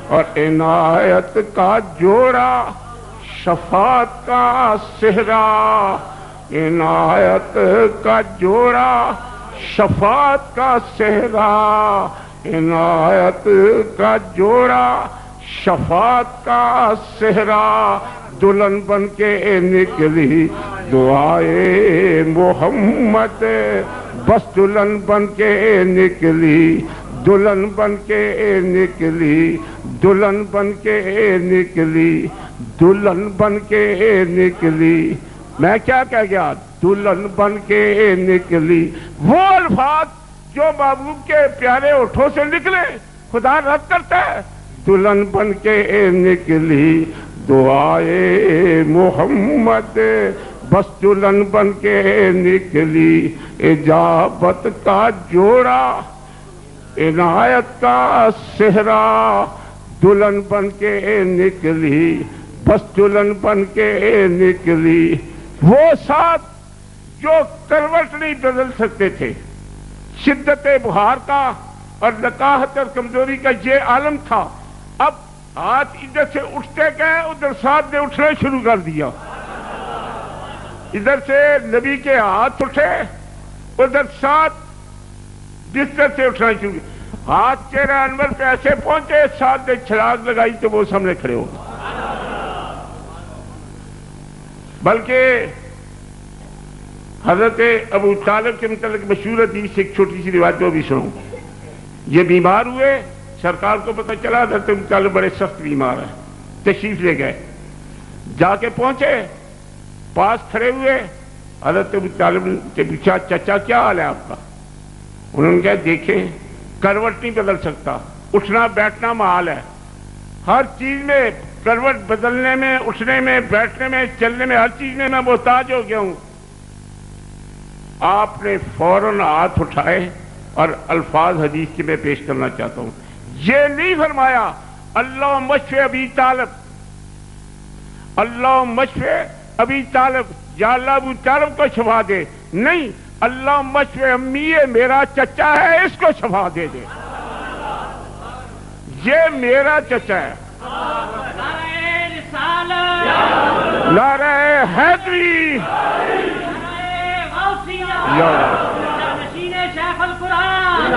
اور عنایت کا جوڑا شفاعت کا صحرا، عنایت کا جوڑا شفاعت کا صحرا، عنایت کا جوڑا شفاعت کا صحرا. دلہن بن کے نکلی دعائے محمد، بس دلہن بن کے نکلی، دلہن بن کے نکلی، دلہن بن کے نکلی، دلہن بن کے نکلی. میں کیا کہہ گیا؟ دلہن بن کے نکلی. وہ الفاظ جو محبوب کے پیارے ہونٹوں سے نکلے خدا رد کرتا ہے. دلہن بن کے نکلی دعائے محمد، بس دلہن بن کے نکلی، اجابت کا جوڑا عنایت کا صحرا. دلہن بن کے نکلی، بس دلہن بن کے نکلی. وہ ساتھ جو کروٹ نہیں بدل سکتے تھے، شدت بخار کا اور لقاحت اور کمزوری کا یہ عالم تھا. اب ہاتھ ادھر سے اٹھتے گئے، ادھر ساتھ نے اٹھنا شروع کر دیا. ادھر سے نبی کے ہاتھ اٹھے، ادھر ساتھ بستر سے اٹھنا شروع کیا. ہاتھ چہرہ انور پہ ایسے پہنچے، ساتھ نے چھلاگ لگائی تو وہ سامنے کھڑے ہو گئے. بلکہ حضرت ابو طالب کے متعلق مشہور حدیث ایک چھوٹی سی روایت کو بھی سنوں. یہ بیمار ہوئے، سرکار کو پتہ چلا حضرت ابو طالب بڑے سخت بیمار ہیں، تشریف لے گئے. جا کے پہنچے، پاس کھڑے ہوئے، حضرت ابو طالب نے پوچھا چچا کیا حال ہے آپ کا؟ انہوں نے کہا دیکھیں کروٹ نہیں بدل سکتا، اٹھنا بیٹھنا محال ہے، ہر چیز میں کروٹ بدلنے میں، اٹھنے میں، بیٹھنے میں، چلنے میں، ہر چیز میں میں محتاج ہو گیا ہوں. آپ نے فوراً ہاتھ اٹھائے اور الفاظ حدیث کے میں پیش کرنا چاہتا ہوں. یہ نہیں فرمایا اللہم اشف ابی طالب، اللہم اشف ابی طالب، یا اللہ ابو طالب کو شفا دے. نہیں، اللہم اشف امی، میرا چچا ہے اس کو شفا دے دے. یہ میرا چچا ہے. نعرہ رسالت، نعرہ حیدری، نعرہ غوثیہ، یا نشین شیخ القرآن.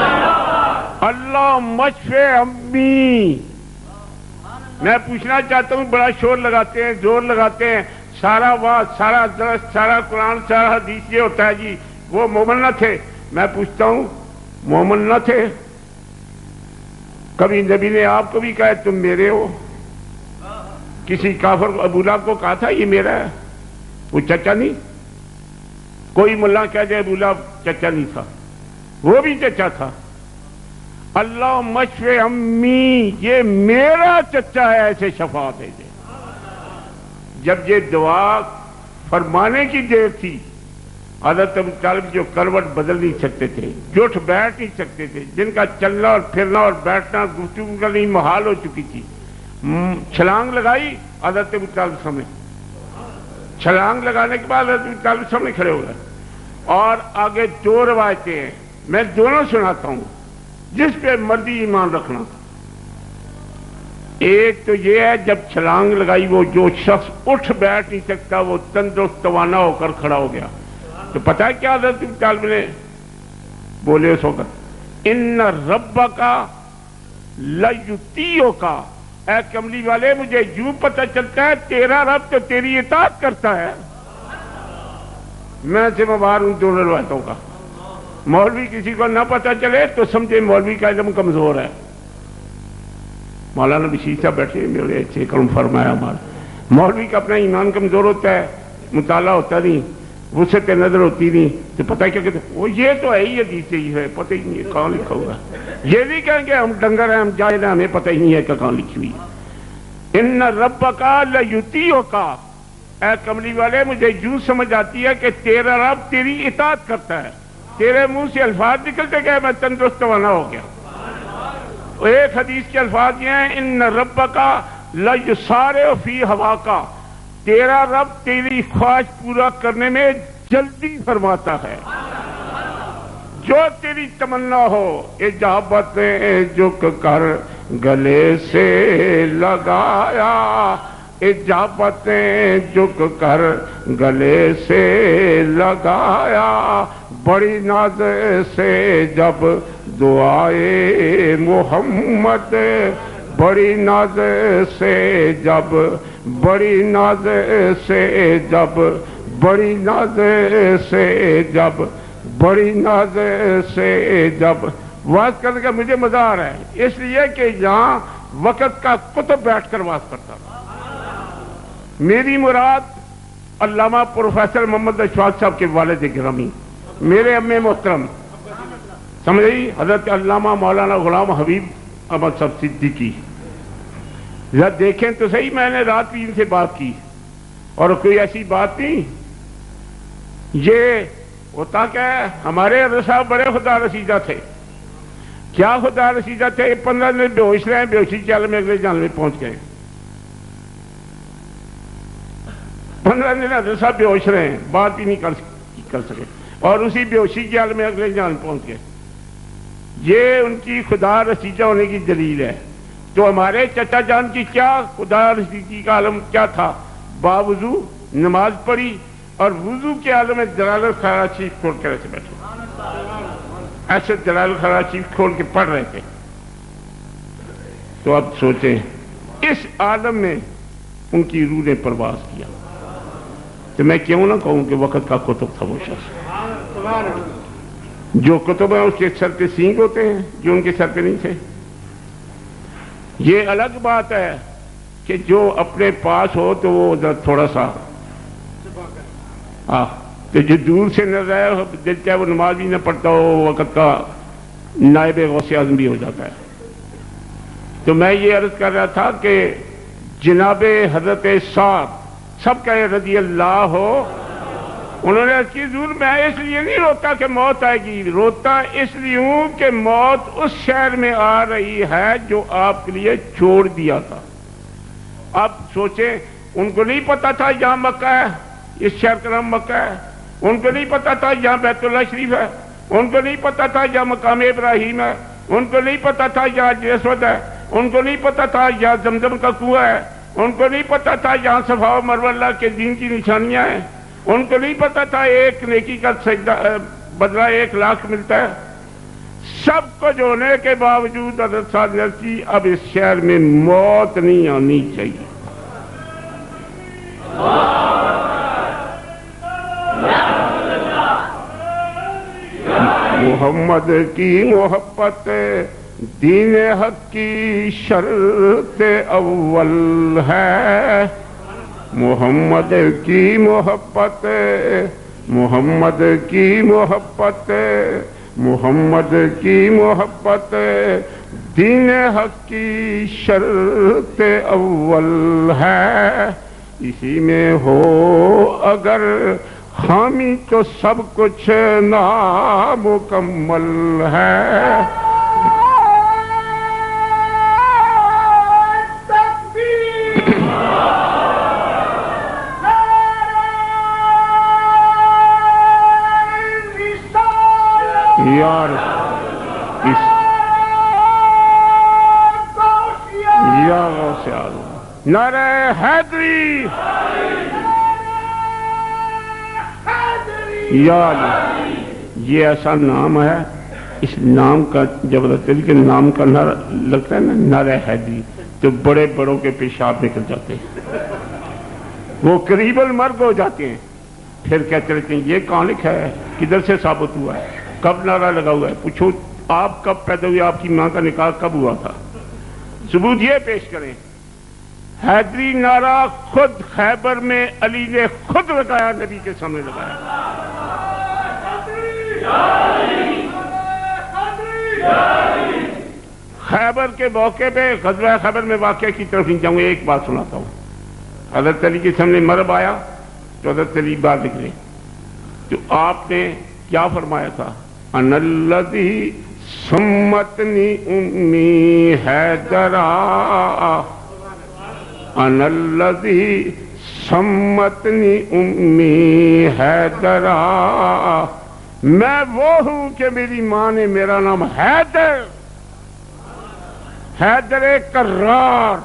اللہ مشفع امی. میں پوچھنا چاہتا ہوں، بڑا شور لگاتے ہیں، زور لگاتے ہیں، سارا واز، سارا درس، سارا قرآن، سارا حدیث یہ ہوتا ہے جی وہ مومن نہ تھے. میں پوچھتا ہوں مومن نہ تھے؟ کبھی نبی نے آپ کو بھی کہا تم میرے ہو؟ کسی کافر کو، ابو لہب کو کہا تھا یہ میرا ہے؟ وہ چچا نہیں؟ کوئی ملا کہہ دے ابو لہب چچا نہیں تھا، وہ بھی چچا تھا. اللہ مشفع امی، یہ میرا چچا ہے، ایسے شفاعت ہے. جب یہ دعا فرمانے کی دیر تھی، حضرت ابو طالب جو کروٹ بدل نہیں سکتے تھے، جھٹ بیٹھ نہیں سکتے تھے، جن کا چلنا اور پھرنا اور بیٹھنا گفتگو کرنی محال ہو چکی تھی، چھلانگ لگائی حضرت ابو طالب سامنے. چھلانگ لگانے کے بعد حضرت ابو طالب سامنے کھڑے ہو گئے. اور آگے دو روایتیں ہیں، میں دونوں سناتا ہوں، جس پہ مرضی ایمان رکھنا. ایک تو یہ ہے جب چھلانگ لگائی وہ جو شخص اٹھ بیٹھ نہیں سکتا وہ تندرست توانا ہو کر کھڑا ہو گیا. تو پتہ ہے کیا حضرت ابو طالب نے بولے اس وقت؟ ان ربک لیطیعک، اے کملی والے مجھے یوں پتہ چلتا ہے تیرا رب تو تیری اطاعت کرتا ہے. میں ذمہ دار ہوں دونوں روایتوں کا. مولوی کسی کو نہ پتہ چلے تو سمجھے مولوی کا علم کمزور ہے. مولانا بشیر صاحب بیٹھے میرے اچھے کرم فرمایا. ہمارا مولوی کا اپنا ایمان کمزور ہوتا ہے، مطالعہ ہوتا نہیں، وسعت نظر ہوتی نہیں، تو پتہ کیا کہتے وہ یہ تو ہے ہی حدیث ہی ہے، پتہ ہی نہیں ہے کہاں لکھا ہوا. یہ نہیں کہیں گے ہم ڈنگر ہیں، ہم جاہل ہیں، ہمیں پتہ ہی نہیں ہے کہ کہاں لکھی ہوئی. ان ربک لیطیعک، اے کملی والے مجھے یوں سمجھ آتی ہے کہ تیرا رب تیری اطاعت کرتا ہے. تیرے منہ سے الفاظ نکلتے گئے میں تندرست توانا ہو گیا. ایک حدیث کے الفاظ یہ ہیں، ان ربک لیسارع فی ہواک، تیرا رب تیری خواہش پورا کرنے میں جلدی فرماتا ہے. جو تیری تمنا ہو اجابتیں جھک کر گلے سے لگایا، اجابتیں جھک کر گلے سے لگایا، بڑی ناز سے جب دعائے محمد، بڑی ناز سے جب، بڑی ناز سے جب، بڑی ناز سے جب، بڑی ناز سے جب. واز کرنے کا مجھے مزہ آ رہا ہے اس لیے کہ یہاں وقت کا کتب بیٹھ کر واز کرتا تھا. میری مراد علامہ پروفیسر محمد اشفاق صاحب کے والد گرامی، میرے ام محترم سمجھئی حضرت علامہ مولانا غلام حبیب احمد صاحب صدیقی. ذرا دیکھیں تو صحیح، میں نے رات بھی ان سے بات کی اور کوئی ایسی بات نہیں. یہ ہوتا کیا ہے، ہمارے حضرت صاحب بڑے خدا رسیدہ تھے. کیا خدا رسیدہ تھے؟ 15 دن بے ہوش رہے، بے ہوشی کے عالم میں اگلے جان میں پہنچ گئے. 15 دن حضرت صاحب بے ہوش رہے ہیں، بات بھی نہیں کر سکے، اور اسی بے ہوشی کے عالم میں اگلے جان پہنچ گئے. یہ ان کی خدا رسیدہ ہونے کی دلیل ہے. تو ہمارے چچا جان کی کیا خدا رسیدگی کا عالم کیا تھا؟ باوضو نماز پڑھی اور وضو کے عالم میں جلال الخیرات شریف کھول کر ایسے بیٹھے، ایسے جلال الخیرات شریف کھول کے پڑھ رہے تھے. تو اب سوچیں اس عالم میں ان کی روح نے پرواز کیا. تو میں کیوں نہ کہوں کہ وقت کا کتب تھا وہ شخص. جو کتب ہیں اس کے سر پہ سینگ ہوتے ہیں، جو ان کے سر پہ نہیں تھے. یہ الگ بات ہے کہ جو اپنے پاس ہو تو وہ تھوڑا سا تو جو دور سے نظر آئے دل چاہے وہ نماز بھی نہ پڑھتا ہو، وقت کا نائب غوث اعظم بھی ہو جاتا ہے. تو میں یہ عرض کر رہا تھا کہ جناب حضرت سعد سب کہے رضی اللہ ہو، انہوں نے اس کی ضرور میں اس لیے نہیں روتا کہ موت آئے گی، روتا اس لیے ہوں کہ موت اس شہر میں آ رہی ہے جو آپ کے لیے چھوڑ دیا تھا. اب سوچیں ان کو نہیں پتا تھا یہاں مکہ ہے، اس شہر کا نام مکہ ہے. ان کو نہیں پتا تھا یہاں بیت اللہ شریف ہے. ان کو نہیں پتا تھا یہاں مقام ابراہیم ہے. ان کو نہیں پتا تھا یہاں حجر اسود ہے. ان کو نہیں پتا تھا یہاں زمزم کا کنواں ہے، ان کو نہیں پتا تھا یہاں صفا و مروہ اللہ کے دین کی نشانیاں ہیں، ان کو نہیں پتا تھا ایک نیکی کا سجدہ بدلہ 1,00,000 ملتا ہے۔ سب کچھ ہونے کے باوجود حضرت صاحب نے کی اب اس شہر میں موت نہیں آنی چاہیے۔ محمد کی محبت دین حق کی شرط اول ہے، محمد کی محبت، محمد کی محبت، محمد کی محبت دین حق کی شرط اول ہے، اسی میں ہو اگر خامی تو سب کچھ نامکمل ہے۔ یار غوث اعظم، نعرہ حیدری، یا یہ ایسا نام ہے، اس نام کا جب دل کے نام کا نعرہ لگتا ہے نا، نعرہ حیدری، تو بڑے بڑوں کے پیشاب نکل جاتے ہیں، وہ قریب المرگ ہو جاتے ہیں، پھر کہتے رہتے ہیں یہ کہاں لکھا ہے، کدھر سے ثابت ہوا ہے، کب نعرہ لگا ہوا ہے، پوچھو آپ کب پیدا ہوئے، آپ کی ماں کا نکاح کب ہوا تھا، ثبوت یہ پیش کریں۔ حیدری نعرہ خود خیبر میں علی نے خود لگایا، نبی کے سامنے لگایا۔ خیبر کے موقع پہ غزوہ خیبر میں واقعہ کی طرف نہیں جاؤں گا، ایک بات سناتا ہوں۔ حضرت علی کے سامنے مرب آیا تو حضرت علی باہر نکلے تو آپ نے کیا فرمایا تھا؟ انا الذی سمتنی امی حیدرا، انا الذی سمتنی امی حیدرا، میں وہ ہوں کہ میری ماں نے میرا نام حیدر، حیدر کرار،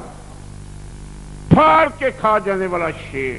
پھاڑ کے کھا جانے والا شیر۔